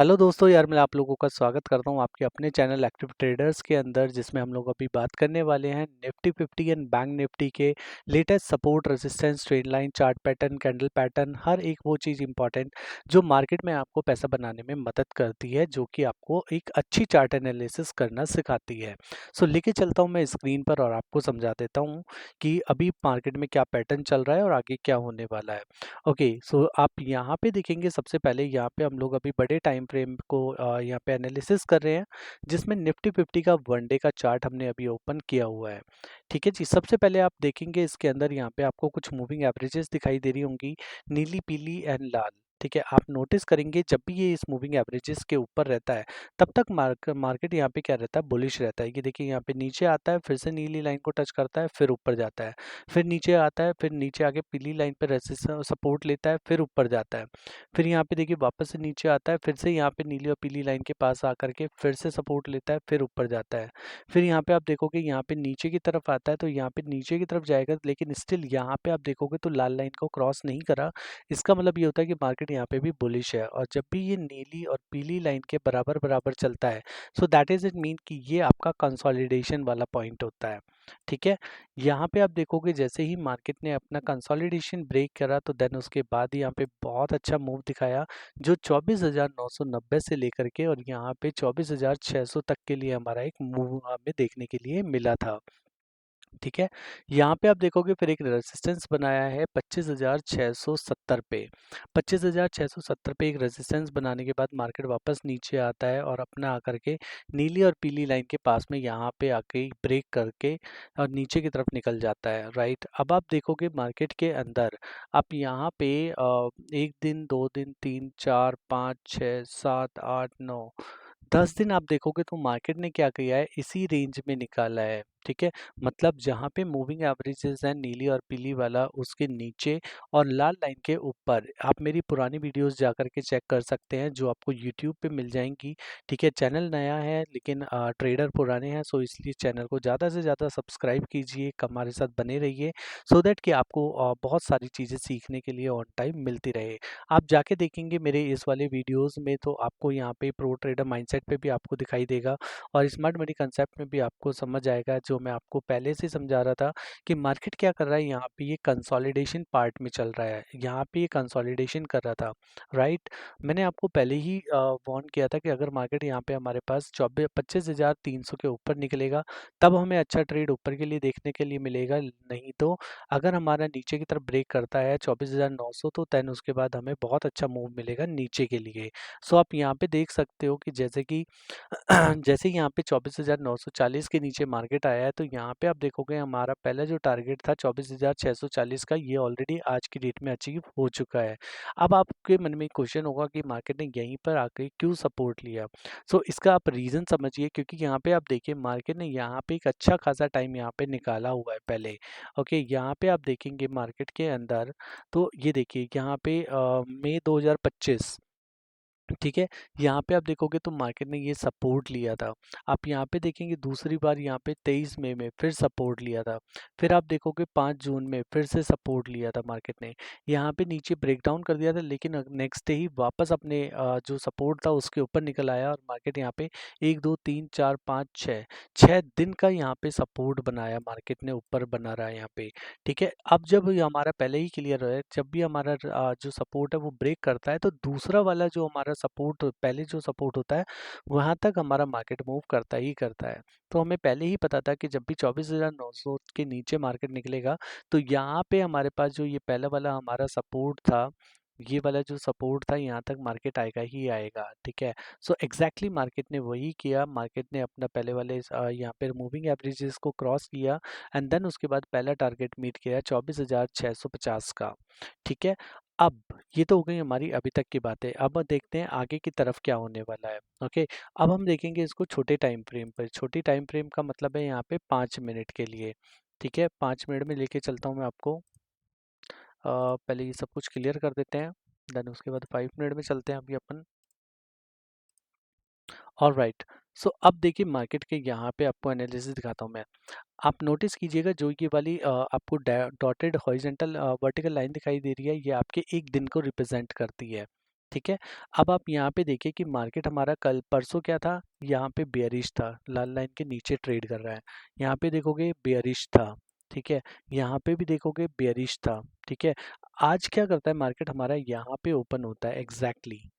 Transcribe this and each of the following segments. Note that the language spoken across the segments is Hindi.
हेलो दोस्तों यार मैं आप लोगों का स्वागत करता हूं आपके अपने चैनल एक्टिव ट्रेडर्स के अंदर जिसमें हम लोग अभी बात करने वाले हैं निफ्टी 50 एंड बैंक निफ्टी के latest support resistance trend line chart pattern candle pattern हर एक वो चीज़ इंपॉर्टेंट जो मार्केट में आपको पैसा बनाने में मदद करती है जो कि आपको एक अच्छी चार्ट एनालिसिस करना सिखाती है। सो लेके चलता हूँ मैं स्क्रीन पर और आपको समझा देता हूँ कि अभी मार्केट में क्या पैटर्न चल रहा है और आगे क्या होने वाला है। ओके सो आप यहाँ पे देखेंगे सबसे पहले यहाँ पे हम लोग अभी बड़े टाइम फ्रेम को यहाँ पे एनालिसिस कर रहे हैं जिसमें निफ्टी 50 का वन डे का चार्ट हमने अभी ओपन किया हुआ है। ठीक है जी, सबसे पहले आप देखेंगे इसके अंदर यहाँ पे आपको कुछ मूविंग एवरेजेस दिखाई दे रही होंगी, नीली पीली एंड लाल। ठीक है, आप नोटिस करेंगे जब भी ये इस मूविंग एवरेजेस के ऊपर रहता है तब तक मार्केट यहाँ पे क्या रहता है, बुलिश रहता है। ये देखिए यहाँ पे नीचे आता है, फिर से नीली लाइन को टच करता है, फिर ऊपर जाता है, फिर नीचे आता है, फिर नीचे आके पीली लाइन पे रेजिस्टेंस सपोर्ट लेता है, फिर ऊपर जाता है, फिर यहाँ पे देखिए वापस से नीचे आता है, फिर से यहाँ पे नीली और पीली लाइन के पास आकर के फिर से सपोर्ट लेता है, फिर ऊपर जाता है। फिर यहाँ पे आप देखोगे यहाँ पे नीचे की तरफ आता है तो यहाँ पे नीचे की तरफ जाएगा, लेकिन स्टिल यहाँ पे आप देखोगे तो लाल लाइन को क्रॉस नहीं करा। इसका मतलब ये होता है कि मार्केट यहाँ पे भी बुलिश है, और जब भी ये नीली और पीली लाइन के बराबर बराबर चलता है so that is it mean कि ये आपका कंसोलिडेशन वाला पॉइंट होता है। ठीक है, यहाँ पे आप देखोगे जैसे ही मार्केट ने अपना कंसोलिडेशन ब्रेक करा तो देन उसके बाद यहाँ पे बहुत अच्छा मूव दिखाया जो 24,990 से लेकर के और यहाँ पे 24,600 तक के लिए हमारा एक मूव हमें देखने के लिए मिला था। ठीक है, यहाँ पे आप देखोगे फिर एक रेजिस्टेंस बनाया है 25,670 पे। 25,670 पे एक रेजिस्टेंस बनाने के बाद मार्केट वापस नीचे आता है और अपना आकर के नीली और पीली लाइन के पास में यहाँ पे आके ब्रेक करके और नीचे की तरफ निकल जाता है। राइट, अब आप देखोगे मार्केट के अंदर आप यहाँ पे 1 दिन 2 दिन 3 4 5 6 7 8 9 10 दिन आप देखोगे तो मार्केट ने क्या किया है, इसी रेंज में निकाला है। ठीक है, मतलब जहाँ पे मूविंग एवरेजेस है नीली और पीली वाला उसके नीचे और लाल लाइन के ऊपर, आप मेरी पुरानी वीडियोस जाकर के चेक कर सकते हैं जो आपको यूट्यूब पे मिल जाएंगी। ठीक है, चैनल नया है लेकिन ट्रेडर पुराने हैं, सो इसलिए चैनल को ज़्यादा से ज़्यादा सब्सक्राइब कीजिए, हमारे साथ बने रहिए सो दैट कि आपको बहुत सारी चीज़ें सीखने के लिए ऑन टाइम मिलती रहे। आप जाके देखेंगे मेरे इस वाले वीडियोस में तो आपको यहाँ पे प्रो ट्रेडर माइंडसेट पे भी आपको दिखाई देगा और स्मार्ट मनी कंसेप्ट में भी आपको समझ आएगा जो मैं आपको पहले से समझा रहा था कि मार्केट क्या कर रहा है। यहाँ पे ये कंसोलिडेशन पार्ट में चल रहा है, यहाँ पे ये कंसोलिडेशन कर रहा था। राइट, मैंने आपको पहले ही वार्न किया था कि अगर मार्केट यहाँ पे हमारे पास 25,300 के ऊपर निकलेगा तब हमें अच्छा ट्रेड ऊपर के लिए देखने के लिए मिलेगा, नहीं तो अगर हमारा नीचे की तरफ ब्रेक करता है 24,900 तो देन उसके बाद हमें बहुत अच्छा मूव मिलेगा नीचे के लिए। सो आप यहाँ पे देख सकते हो कि जैसे कि जैसे ही यहाँ पे 24,940 के नीचे मार्केट आया है तो यहाँ पे आप देखोगे हमारा पहला जो टारगेट था 24,640 का, ये ऑलरेडी आज की डेट में अचीव हो चुका है। अब आपके मन में क्वेश्चन होगा कि मार्केट ने यहीं पर आके क्यों सपोर्ट लिया। सो इसका आप रीज़न समझिए, क्योंकि यहाँ पे आप देखिए मार्केट ने यहाँ पे एक अच्छा खासा टाइम यहाँ पे निकाला हुआ है पहले। ओके, यहाँ पे आप देखेंगे मार्केट के अंदर तो ये देखिए यहाँ पे मई 2025। ठीक है, यहाँ पे आप देखोगे तो मार्केट ने ये सपोर्ट लिया था। आप यहाँ पे देखेंगे दूसरी बार यहाँ पे 23 मई में फिर सपोर्ट लिया था। फिर आप देखोगे 5 जून में फिर से सपोर्ट लिया था मार्केट ने। यहाँ पे नीचे ब्रेकडाउन कर दिया था लेकिन नेक्स्ट डे ही वापस अपने जो सपोर्ट था उसके ऊपर निकल आया और मार्केट यहाँ पे 1 2 3 4 5 6 6 दिन का यहाँ पे सपोर्ट बनाया मार्केट ने, ऊपर बना रहा है यहाँ पे। ठीक है, अब जब ये हमारा पहले ही क्लियर है, जब भी हमारा जो सपोर्ट है वो ब्रेक करता है तो दूसरा वाला जो हमारा सपोर्ट पहले जो सपोर्ट होता है वहां तक हमारा मार्केट मूव करता ही करता है। तो हमें पहले ही पता था कि जब भी 24,900 के नीचे मार्केट निकलेगा तो यहाँ पे हमारे पास जो ये पहला वाला हमारा सपोर्ट था, ये वाला जो सपोर्ट था यहाँ तक मार्केट आएगा ही आएगा। ठीक है, सो एग्जैक्टली मार्केट ने वही किया। मार्केट ने अपना पहले वाले यहाँ पे मूविंग एवरेजेस को क्रॉस किया एंड देन उसके बाद पहला टारगेट मीट किया 24,650 का। ठीक है, अब ये तो हो गई हमारी अभी तक की बातें, अब देखते हैं आगे की तरफ क्या होने वाला है। ओके, अब हम देखेंगे इसको छोटे टाइम फ्रेम पर। छोटी टाइम फ्रेम का मतलब है यहाँ पे 5 मिनट के लिए। ठीक है, 5 मिनट में लेके चलता हूँ मैं आपको। पहले ये सब कुछ क्लियर कर देते हैं, देन उसके बाद 5 मिनट में चलते हैं अभी अपन। ऑल राइट, सो अब देखिए मार्केट के यहाँ पे आपको एनालिसिस दिखाता हूँ मैं। आप नोटिस कीजिएगा जो ये वाली आपको डॉटेड हॉरिजॉन्टल वर्टिकल लाइन दिखाई दे रही है, ये आपके एक दिन को रिप्रेजेंट करती है। ठीक है। अब आप यहाँ पे देखिए कि मार्केट हमारा कल परसों क्या था, यहाँ पे बेयरिश था, लाल लाइन के नीचे ट्रेड कर रहा है। यहाँ पे देखोगे बेयरिश था, ठीक है। यहाँ पे भी देखोगे बेयरिश था, ठीक है। आज क्या करता है मार्केट हमारा, यहाँ पे ओपन होता है एग्जैक्टली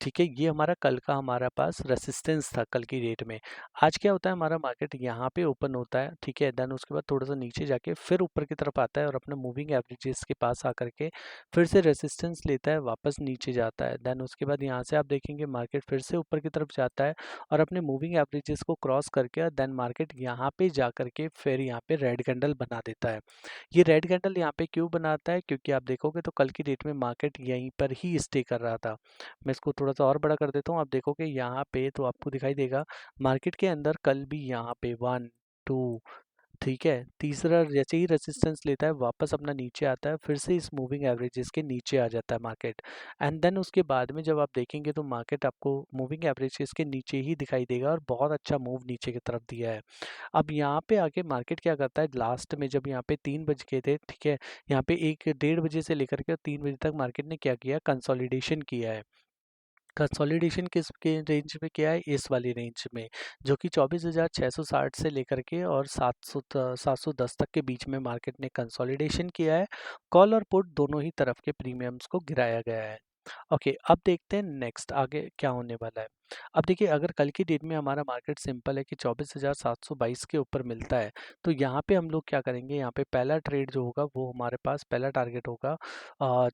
ठीक है। ये हमारा कल का हमारा पास रेसिस्टेंस था कल की डेट में। आज क्या होता है हमारा मार्केट यहाँ पे ओपन होता है, ठीक है। देन उसके बाद थोड़ा सा नीचे जाके फिर ऊपर की तरफ आता है और अपने मूविंग एवरेजेस के पास आकर के फिर से रेसिस्टेंस लेता है, वापस नीचे जाता है। देन उसके बाद यहाँ से आप देखेंगे मार्केट फिर से ऊपर की तरफ जाता है और अपने मूविंग एवरेजेस को क्रॉस करके देन मार्केट यहाँ पे जा करके फिर यहाँ पे रेड कैंडल बना देता है। ये रेड कैंडल यहाँ पे क्यों बनाता है, क्योंकि आप देखोगे तो कल की डेट में मार्केट यहीं पर ही स्टे कर रहा था। मैं इसको थोड़ा सा और बड़ा कर देता हूँ, आप देखोगे यहाँ पे तो आपको दिखाई देगा मार्केट के अंदर कल भी यहाँ पे 1 2, ठीक है। तीसरा जैसे ही रेजिस्टेंस लेता है वापस अपना नीचे आता है, फिर से इस मूविंग एवरेजेस के नीचे आ जाता है मार्केट। एंड देन उसके बाद में जब आप देखेंगे तो मार्केट आपको मूविंग एवरेजेस के नीचे ही दिखाई देगा और बहुत अच्छा मूव नीचे की तरफ दिया है। अब यहाँ पे आके मार्केट क्या करता है, लास्ट में जब यहाँ पे 3 बज गए थे, ठीक है। यहाँ पे 1 1:30 बजे से लेकर के 3 बजे तक मार्केट ने क्या किया, कंसोलिडेशन किया है। कंसोलिडेशन किस के रेंज में किया है, इस वाली रेंज में, जो कि 24,660 से लेकर के और 710 तक के बीच में मार्केट ने कंसोलिडेशन किया है। कॉल और पुट दोनों ही तरफ के प्रीमियम्स को गिराया गया है। ओके, अब देखते हैं नेक्स्ट आगे क्या होने वाला है। अब देखिए अगर कल की डेट में हमारा मार्केट सिंपल है कि 24,722 के ऊपर मिलता है, तो यहाँ पे हम लोग क्या करेंगे, यहाँ पे पहला ट्रेड जो होगा वो हमारे पास पहला टारगेट होगा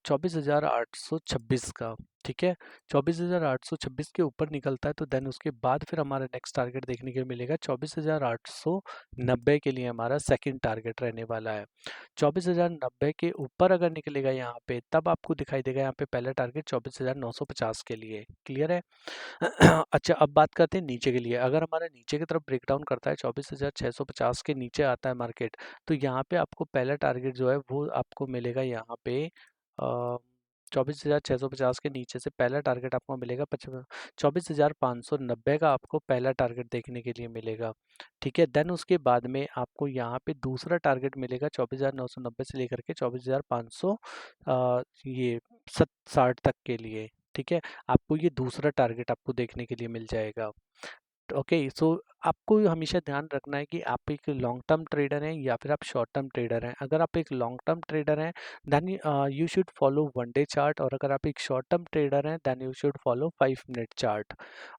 24,826 का, ठीक है। 24,826 के ऊपर निकलता है तो देन उसके बाद फिर हमारा नेक्स्ट टारगेट देखने को मिलेगा 24,890 के लिए हमारा सेकंड टारगेट रहने वाला है। 24,090 के ऊपर अगर निकलेगा यहाँ पे तब आपको दिखाई देगा यहाँ पे पहला टारगेट 24,950 के लिए। क्लियर है? अच्छा, अब बात करते हैं नीचे के लिए। अगर हमारा नीचे की तरफ ब्रेकडाउन करता है 24,650 के नीचे आता है मार्केट, तो यहाँ पे आपको पहला टारगेट जो है वो आपको मिलेगा यहाँ पे 24,650 के नीचे से पहला टारगेट आपको मिलेगा 24,590 का आपको पहला टारगेट देखने के लिए मिलेगा, ठीक है। देन उसके बाद में आपको यहाँ पे दूसरा टारगेट मिलेगा 24,990 से लेकर के 24,500 ये 60 तक के लिए, ठीक है। आपको ये दूसरा टारगेट आपको देखने के लिए मिल जाएगा। ओके, सो आपको हमेशा ध्यान रखना है कि आप एक लॉन्ग टर्म ट्रेडर हैं या फिर आप शॉर्ट टर्म ट्रेडर हैं। अगर आप एक लॉन्ग टर्म ट्रेडर हैं then you should follow 1 day chart, और अगर आप एक शॉर्ट टर्म ट्रेडर हैं then you should follow 5 minute chart.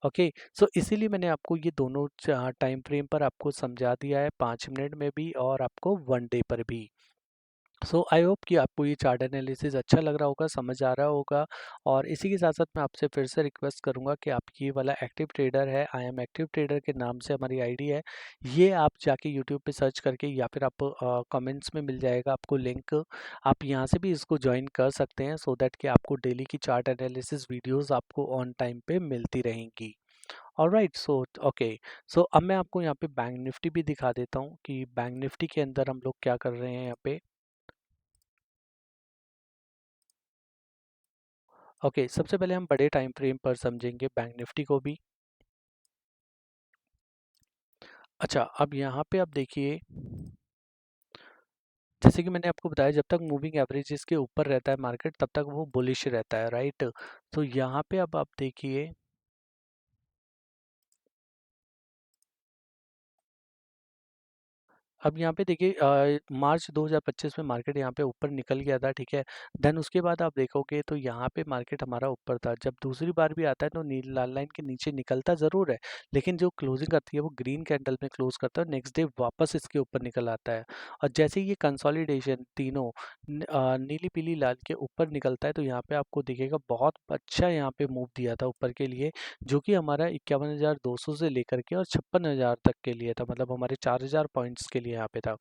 Okay, so इसीलिए मैंने आपको ये दोनों टाइम फ्रेम पर आपको समझा दिया है, 5 मिनट में भी और आपको 1 डे पर भी। सो आई होप कि आपको ये चार्ट एनालिसिस अच्छा लग रहा होगा, समझ आ रहा होगा। और इसी के साथ साथ मैं आपसे फिर से रिक्वेस्ट करूंगा कि आप ये वाला एक्टिव ट्रेडर है, आई एम एक्टिव ट्रेडर के नाम से हमारी आईडी है, ये आप जाके यूट्यूब पे सर्च करके या फिर आप कमेंट्स में मिल जाएगा आपको लिंक, आप यहाँ से भी इसको ज्वाइन कर सकते हैं सो दैट कि आपको डेली की चार्ट एनालिसिस वीडियोज़ आपको ऑन टाइम पे मिलती रहेंगी। ऑलराइट, सो ओके, सो अब मैं आपको यहाँ पे बैंक निफ्टी भी दिखा देता हूँ कि बैंक निफ्टी के अंदर हम लोग क्या कर रहे हैं यहाँ पे। ओके, सबसे पहले हम बड़े टाइम फ्रेम पर समझेंगे बैंक निफ्टी को भी। अच्छा, अब यहाँ पे आप देखिए, जैसे कि मैंने आपको बताया जब तक मूविंग एवरेजेस के ऊपर रहता है मार्केट तब तक वो बुलिश रहता है, राइट। तो यहाँ पे अब आप देखिए, अब यहाँ पे देखिए मार्च 2025 में मार्केट यहाँ पे ऊपर निकल गया था, ठीक है। देन उसके बाद आप देखोगे तो यहाँ पे मार्केट हमारा ऊपर था, जब दूसरी बार भी आता है तो नील लाल लाइन के नीचे निकलता ज़रूर है, लेकिन जो क्लोजिंग करती है वो ग्रीन कैंडल में क्लोज करता है, नेक्स्ट डे वापस इसके ऊपर निकल आता है। और जैसे ही ये कंसोलिडेशन तीनों नीली पीली लाल के ऊपर निकलता है तो यहाँ पे आपको दिखेगा बहुत अच्छा यहाँ पे मूव दिया था ऊपर के लिए, जो कि हमारा 51,200 से लेकर के और 56,000 तक के लिए था, मतलब हमारे 4,000 पॉइंट्स के लिए यहाँ पे था।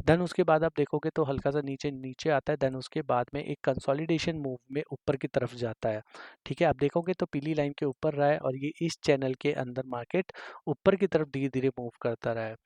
देन उसके बाद आप देखोगे तो हल्का सा नीचे नीचे आता है, देन उसके बाद में एक कंसोलिडेशन मूव में ऊपर की तरफ जाता है, ठीक है। आप देखोगे तो पीली लाइन के ऊपर रहा है और ये इस चैनल के अंदर मार्केट ऊपर की तरफ धीरे धीरे मूव करता रहा है।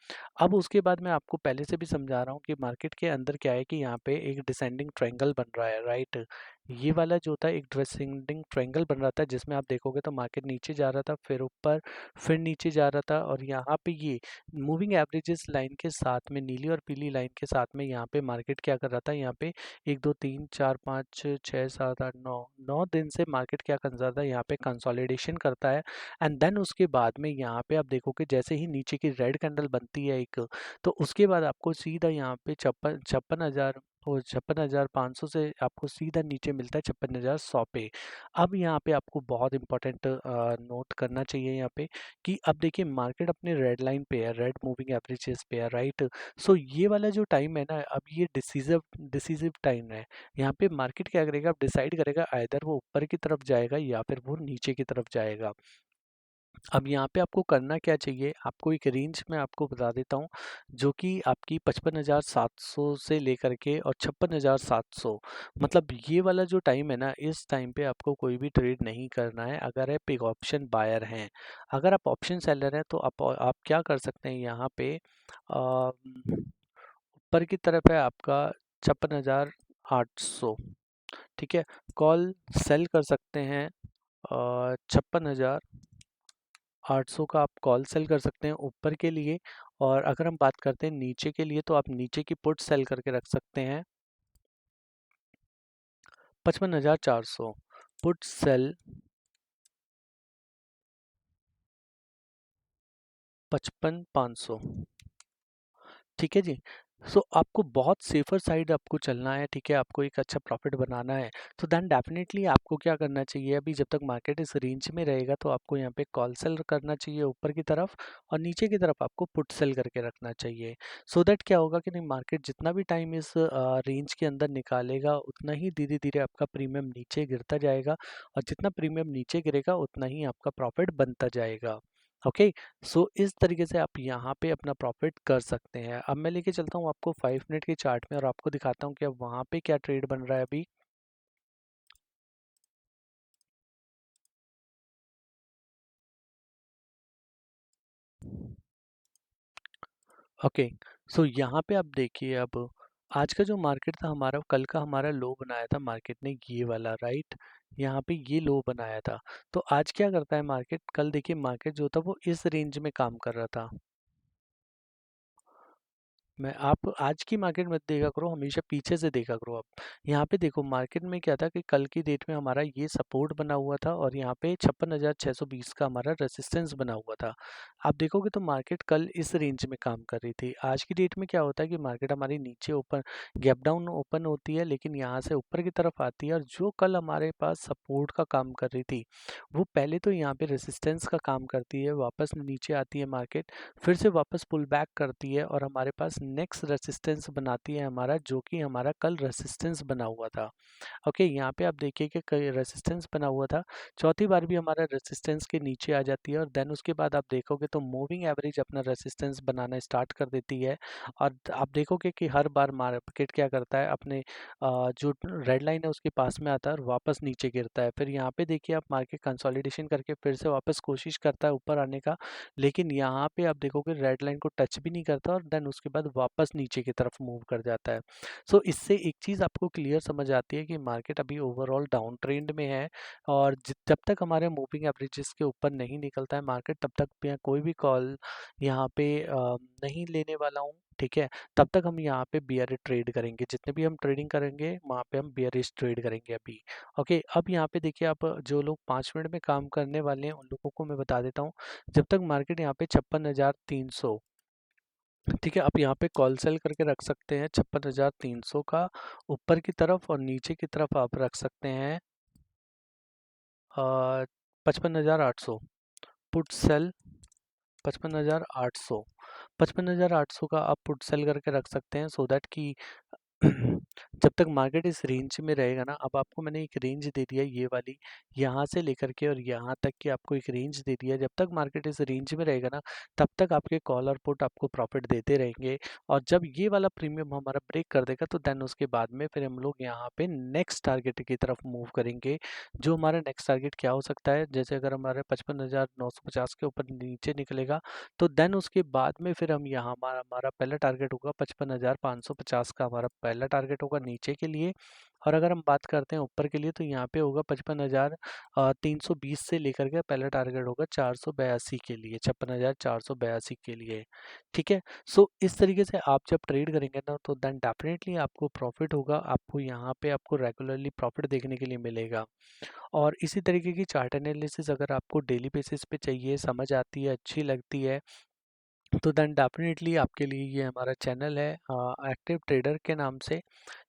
अब उसके बाद मैं आपको पहले से भी समझा रहा हूँ कि मार्केट के अंदर क्या है कि यहाँ पे एक डिसेंडिंग ट्रायंगल बन रहा है, राइट। ये वाला जो था एक डिसेंडिंग ट्रायंगल बन रहा था, जिसमें आप देखोगे तो मार्केट नीचे जा रहा था, फिर ऊपर, फिर नीचे जा रहा था, और यहाँ पे ये मूविंग एवरेजेस लाइन के साथ में, नीली और पीली लाइन के साथ में, यहाँ पे मार्केट क्या कर रहा था, यहाँ पे 1 2 3 4 5 6 7 8 9 9 दिन से मार्केट क्या कर रहा था, यहाँ पे कंसोलिडेशन करता है। एंड देन उसके बाद में यहाँ पे आप देखोगे जैसे ही नीचे की रेड कैंडल बनती है एक, तो उसके बाद आपको सीधा यहाँ पे 56,000 और 56,500 से आपको सीधा नीचे मिलता है 56,100 पे। अब यहाँ पे आपको बहुत इंपॉर्टेंट नोट करना चाहिए यहाँ पे, कि अब देखिए मार्केट अपने रेड लाइन पे है, रेड मूविंग एवरेजेस पे है, राइट। सो ये वाला जो टाइम है ना, अब ये डिसीजिव डिसीजिव टाइम है। यहाँ पे मार्केट क्या करेगा, अब डिसाइड करेगा आइदर वो ऊपर की तरफ जाएगा या फिर वो नीचे की तरफ जाएगा। अब यहाँ पे आपको करना क्या चाहिए, आपको एक रेंज में आपको बता देता हूँ, जो कि आपकी 55,700 से लेकर के और 56,700, मतलब ये वाला जो टाइम है ना, इस टाइम पे आपको कोई भी ट्रेड नहीं करना है अगर आप एक ऑप्शन बायर हैं। अगर आप ऑप्शन सेलर हैं तो आप क्या कर सकते हैं, यहाँ पे ऊपर की तरफ है आपका 56,800, ठीक है। कॉल सेल कर सकते हैं 56,800 का आप कॉल सेल कर सकते हैं ऊपर के लिए। और अगर हम बात करते हैं नीचे के लिए, तो आप नीचे की पुट सेल करके रख सकते हैं 55,400, पुट सेल 55,500, ठीक है जी। सो आपको बहुत सेफर साइड आपको चलना है, ठीक है, आपको एक अच्छा प्रॉफिट बनाना है। तो देन डेफिनेटली आपको क्या करना चाहिए, अभी जब तक मार्केट इस रेंज में रहेगा तो आपको यहाँ पे कॉल सेल करना चाहिए ऊपर की तरफ, और नीचे की तरफ आपको पुट सेल करके रखना चाहिए। सो दैट क्या होगा कि नहीं, मार्केट जितना भी टाइम इस रेंज के अंदर निकालेगा, उतना ही धीरे धीरे आपका प्रीमियम नीचे गिरता जाएगा, और जितना प्रीमियम नीचे गिरेगा उतना ही आपका प्रॉफिट बनता जाएगा। ओके। सो इस तरीके से आप यहाँ पे अपना प्रॉफिट कर सकते हैं। अब मैं लेके चलता हूँ आपको 5 मिनट के चार्ट में, और आपको दिखाता हूँ कि अब वहाँ पे क्या ट्रेड बन रहा है अभी। ओके। सो यहाँ पे आप देखिए, अब आज का जो मार्केट था हमारा, कल का हमारा लो बनाया था मार्केट ने, ये वाला, राइट। यहाँ पे ये लो बनाया था। तो आज क्या करता है मार्केट, कल देखिए मार्केट जो था वो इस रेंज में काम कर रहा था। मैं आप आज की मार्केट मत देखा करो, हमेशा पीछे से देखा करो आप। यहाँ पे देखो मार्केट में क्या था कि कल की डेट में हमारा ये सपोर्ट बना हुआ था, और यहाँ पे 56,620 का हमारा रेसिस्टेंस बना हुआ था। आप देखोगे तो मार्केट कल इस रेंज में काम कर रही थी। आज की डेट में क्या होता है कि मार्केट हमारी नीचे ओपन, गैप डाउन ओपन होती है, लेकिन यहाँ से ऊपर की तरफ आती है, और जो कल हमारे पास सपोर्ट का काम कर रही थी, वो पहले तो यहाँ पे रेसिस्टेंस का काम करती है, वापस नीचे आती है मार्केट, फिर से वापस पुल बैक करती है, और हमारे पास नेक्स्ट रेसिस्टेंस बनाती है हमारा, जो कि हमारा कल रेसिस्टेंस बना हुआ था। ओके, यहाँ पे आप देखिए कि कई रेसिस्टेंस बना हुआ था, चौथी बार भी हमारा रेसिस्टेंस के नीचे आ जाती है, और देन उसके बाद आप देखोगे तो मूविंग एवरेज अपना रेसिस्टेंस बनाना स्टार्ट कर देती है। और आप देखोगे कि हर बार मार्केट क्या करता है, अपने जो रेड लाइन है उसके पास में आता है और वापस नीचे गिरता है। फिर यहाँ पे देखिए आप, मार्केट कंसोलिडेशन करके फिर से वापस कोशिश करता है ऊपर आने का, लेकिन यहाँ पे आप देखोगे रेड लाइन को टच भी नहीं करता, और देन उसके बाद वापस नीचे की तरफ मूव कर जाता है। सो इससे एक चीज़ आपको क्लियर समझ आती है कि मार्केट अभी ओवरऑल डाउन ट्रेंड में है, और जब तक हमारे मूविंग एवरेजेस के ऊपर नहीं निकलता है मार्केट, तब तक मैं कोई भी कॉल यहाँ पे नहीं लेने वाला हूँ, ठीक है। तब तक हम यहाँ पे बियरिश ट्रेड करेंगे, जितने भी हम ट्रेडिंग करेंगे वहाँ पे हम बियरिश ट्रेड करेंगे अभी। ओके, अब यहाँ पे देखिए, आप जो लोग 5 मिनट में काम करने वाले हैं उन लोगों को मैं बता देता हूँ, जब तक मार्केट यहाँ पे 56,300, ठीक है, आप यहाँ पे कॉल सेल करके रख सकते हैं 56,300 का ऊपर की तरफ, और नीचे की तरफ आप रख सकते हैं 55,800, पुट सेल 55,800, 55,800 का आप पुट सेल करके रख सकते हैं, सो दैट कि जब तक मार्केट इस रेंज में रहेगा ना, अब आपको मैंने एक रेंज दे दिया ये वाली, यहाँ से लेकर के और यहाँ तक की आपको एक रेंज दे दिया, जब तक मार्केट इस रेंज में रहेगा ना, तब तक आपके कॉल और पुट आपको प्रॉफिट देते रहेंगे। और जब ये वाला प्रीमियम हमारा ब्रेक कर देगा, तो देन उसके बाद में फिर हम लोग यहाँ पे नेक्स्ट टारगेट की तरफ मूव करेंगे। जो हमारा नेक्स्ट टारगेट क्या हो सकता है, जैसे अगर हमारे 55,950 के ऊपर नीचे निकलेगा, तो देन उसके बाद में फिर हम यहाँ, हमारा हमारा पहला टारगेट होगा 55,550 का, हमारा पहला टारगेट होगा नीचे के लिए। और अगर हम बात करते हैं ऊपर के लिए तो यहाँ पे होगा 55,320 से लेकर के पहला टारगेट होगा 482 के लिए, 56,482 के लिए। ठीक है। सो इस तरीके से आप जब ट्रेड करेंगे ना तो देन डेफिनेटली आपको प्रॉफिट होगा, आपको यहाँ पे आपको रेगुलरली प्रॉफिट देखने के लिए मिलेगा। और इसी तरीके की चार्ट एनालिसिस अगर आपको डेली बेसिस पे चाहिए, समझ आती है, अच्छी लगती है, तो देन डेफिनेटली आपके लिए ये हमारा चैनल है एक्टिव ट्रेडर के नाम से।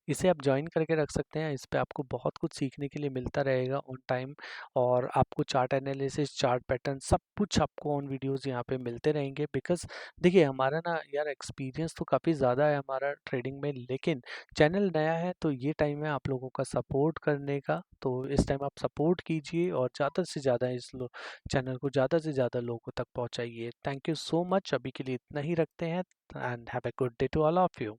इसे आप ज्वाइन करके रख सकते हैं। इस पे आपको बहुत कुछ सीखने के लिए मिलता रहेगा ऑन टाइम, और आपको चार्ट एनालिसिस, चार्ट पैटर्न, सब कुछ आपको ऑन वीडियोस यहाँ पे मिलते रहेंगे। बिकॉज देखिए हमारा ना यार एक्सपीरियंस तो काफ़ी ज़्यादा है हमारा ट्रेडिंग में, लेकिन चैनल नया है तो ये टाइम है आप लोगों का सपोर्ट करने का। तो इस टाइम आप सपोर्ट कीजिए और ज़्यादा से ज़्यादा चैनल को ज़्यादा से ज़्यादा लोगों तक पहुँचाइए। थैंक यू सो मच, अभी के लिए इतना ही रखते हैं, and have a good day to all of you.